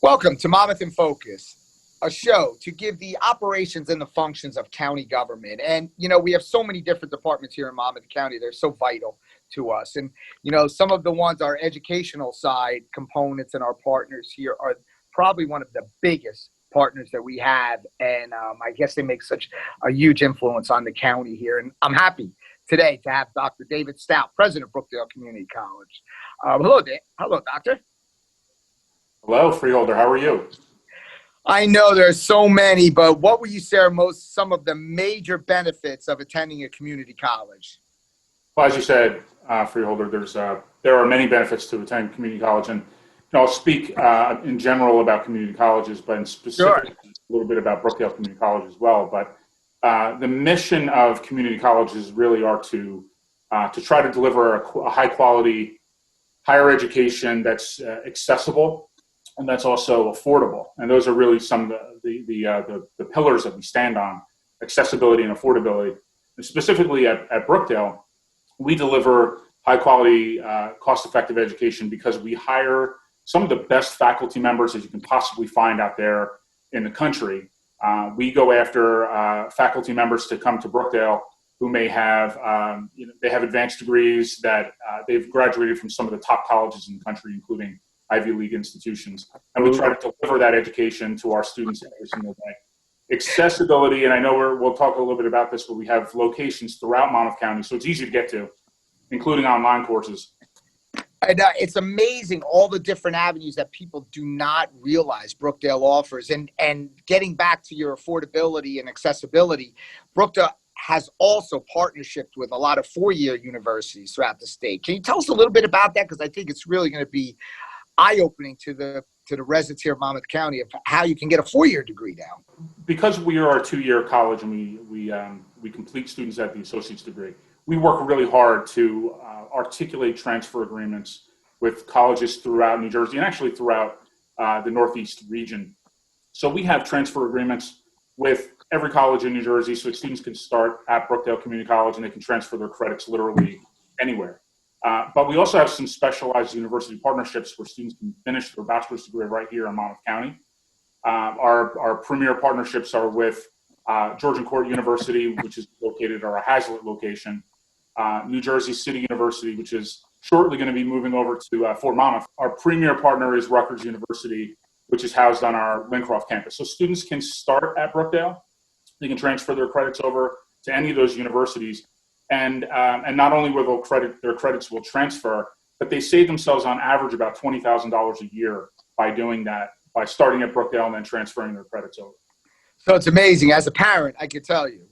Welcome to Monmouth in Focus, a show to give the operations and the functions of county government. And, we have so many different departments here in Monmouth County. They're so vital to us. And, some of the ones, our educational side components and our partners here are probably one of the biggest partners that we have. And I guess they make such a huge influence on the county here. And I'm happy today to have Dr. David Stout, president of Brookdale Community College. Hello, Doctor. Hello, Freeholder. How are you? I know there's so many, but what would you say are some of the major benefits of attending a community college? Well, as you said, Freeholder, there are many benefits to attending community college, and I'll speak in general about community colleges, but in specific a little bit about Brookdale Community College as well. But the mission of community colleges really are to try to deliver a high quality higher education that's accessible. And that's also affordable. And those are really some of the pillars that we stand on: accessibility and affordability. And specifically at Brookdale, we deliver high quality, cost effective education because we hire some of the best faculty members that you can possibly find out there in the country. We go after faculty members to come to Brookdale who may have, they have advanced degrees that they've graduated from some of the top colleges in the country, including Ivy League institutions, and we try to deliver that education to our students every single day. Accessibility, and I know we'll talk a little bit about this, but we have locations throughout Monmouth County, so it's easy to get to, including online courses. And it's amazing all the different avenues that people do not realize Brookdale offers. And getting back to your affordability and accessibility, Brookdale has also partnerships with a lot of four-year universities throughout the state. Can you tell us a little bit about that? Because I think it's really going to be eye-opening to the residents here of Monmouth County of how you can get a four-year degree now. Because we are a two-year college and we complete students at the associate's degree, we work really hard to articulate transfer agreements with colleges throughout New Jersey and actually throughout the Northeast region. So we have transfer agreements with every college in New Jersey so students can start at Brookdale Community College and they can transfer their credits literally anywhere. But we also have some specialized university partnerships where students can finish their bachelor's degree right here in Monmouth County. Our premier partnerships are with Georgian Court University, which is located at our Hazlitt location, New Jersey City University, which is shortly going to be moving over to Fort Monmouth. Our premier partner is Rutgers University, which is housed on our Lincroft campus. So students can start at Brookdale. They can transfer their credits over to any of those universities. And not only will their credits will transfer, but they save themselves on average about $20,000 a year by doing that, by starting at Brookdale and then transferring their credits over. So it's amazing. As a parent, I can tell you,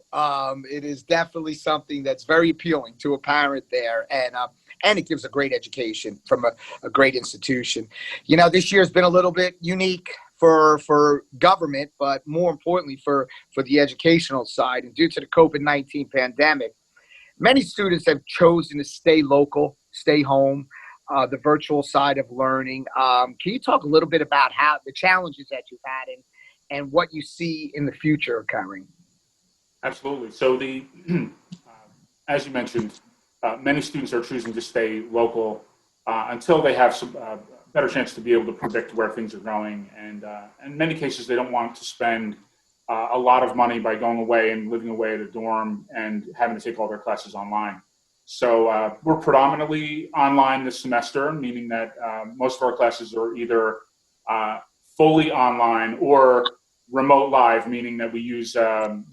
it is definitely something that's very appealing to a parent there, and it gives a great education from a great institution. This year has been a little bit unique for government, but more importantly for the educational side. And due to the COVID-19 pandemic, many students have chosen to stay local, stay home, the virtual side of learning. Can you talk a little bit about how the challenges that you've had and what you see in the future occurring? Absolutely. So as you mentioned, many students are choosing to stay local until they have some better chance to be able to predict where things are going. And in many cases, they don't want to spend a lot of money by going away and living away at a dorm and having to take all their classes online. So we're predominantly online this semester, meaning that most of our classes are either fully online or remote live, meaning that we use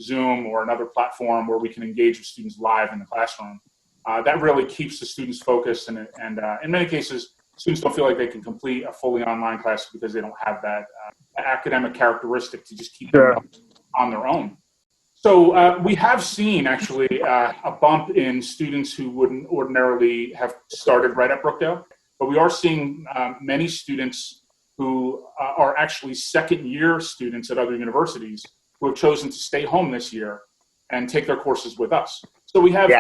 Zoom or another platform where we can engage with students live in the classroom. That really keeps the students focused, and in many cases, students don't feel like they can complete a fully online class because they don't have that academic characteristic to just keep them on their own. So we have seen actually a bump in students who wouldn't ordinarily have started right at Brookdale, but we are seeing many students who are actually second-year students at other universities who have chosen to stay home this year and take their courses with us. So we have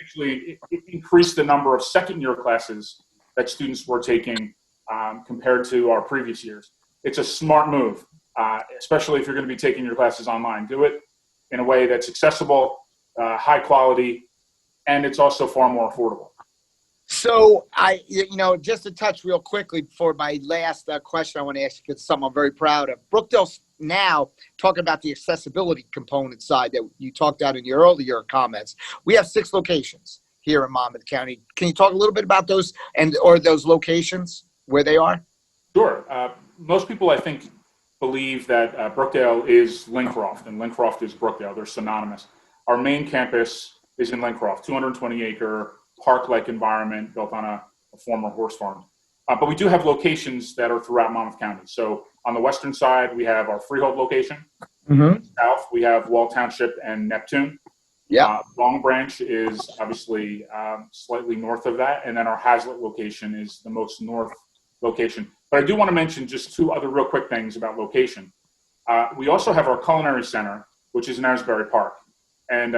actually increased the number of second-year classes that students were taking compared to our previous years. It's a smart move, especially if you're going to be taking your classes online. Do it in a way that's accessible, high quality, and it's also far more affordable. So just to touch real quickly before my last question, I want to ask you because something I'm very proud of. Brookdale's now talking about the accessibility component side that you talked about in your earlier comments. We have 6 locations here in Monmouth County. Can you talk a little bit about those or those locations where they are? Sure. Most people, I think, believe that Brookdale is Lincroft, and Lincroft is Brookdale. They're synonymous. Our main campus is in Lincroft, 220-acre park-like environment built on a former horse farm. But we do have locations that are throughout Monmouth County. So on the western side, we have our Freehold location. Mm-hmm. South, we have Wall Township and Neptune. Yeah. Long Branch is obviously slightly north of that. And then our Hazlet location is the most north location. But I do want to mention just 2 other real quick things about location. We also have our Culinary Center, which is in Asbury Park. And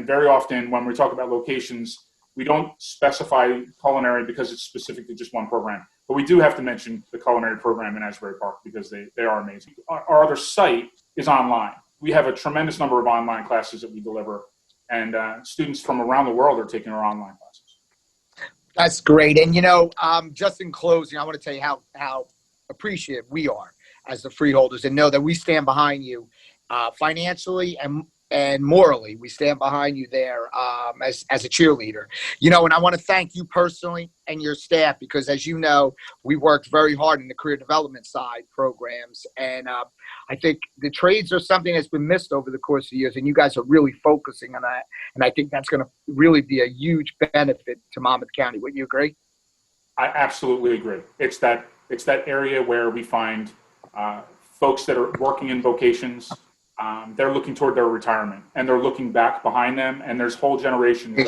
very often when we talk about locations, we don't specify culinary because it's specific to just one program. But we do have to mention the culinary program in Asbury Park because they are amazing. Our other site is online. We have a tremendous number of online classes that we deliver, and students from around the world are taking our online classes. That's great. And, just in closing, I want to tell you how appreciative we are as the freeholders and know that we stand behind you financially and morally. We stand behind you there as a cheerleader. And I want to thank you personally and your staff because, as you know, we worked very hard in the career development side programs. And I think the trades are something that's been missed over the course of the years, and you guys are really focusing on that. And I think that's going to really be a huge benefit to Monmouth County. Would you agree? I absolutely agree. It's that area where we find folks that are working in vocations. They're looking toward their retirement and they're looking back behind them. And there's whole generations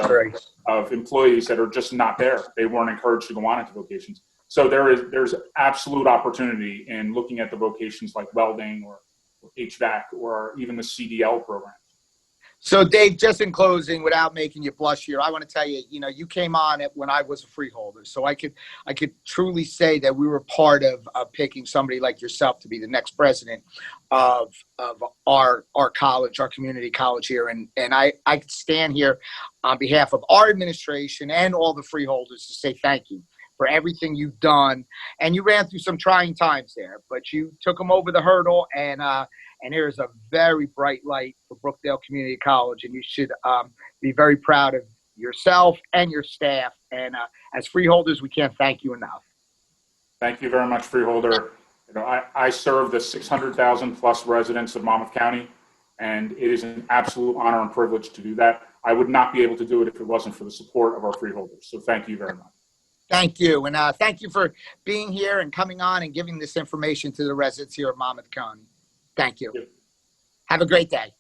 of employees that are just not there. They weren't encouraged to go on into vocations. So there's absolute opportunity in looking at the vocations like welding or HVAC or even the CDL program. So, Dave, just in closing, without making you blush here, I want to tell you, you came on it when I was a freeholder. So I could truly say that we were part of picking somebody like yourself to be the next president of our college, our community college here. And I could stand here on behalf of our administration and all the freeholders to say thank you for everything you've done. And you ran through some trying times there, but you took them over the hurdle, and there is a very bright light for Brookdale Community College, and you should be very proud of yourself and your staff. And as freeholders, we can't thank you enough. Thank you very much, freeholder. I serve the 600,000 plus residents of Monmouth County, and it is an absolute honor and privilege to do that. I would not be able to do it if it wasn't for the support of our freeholders. So thank you very much. Thank you. And thank you for being here and coming on and giving this information to the residents here of Monmouth County. Thank you. Have a great day.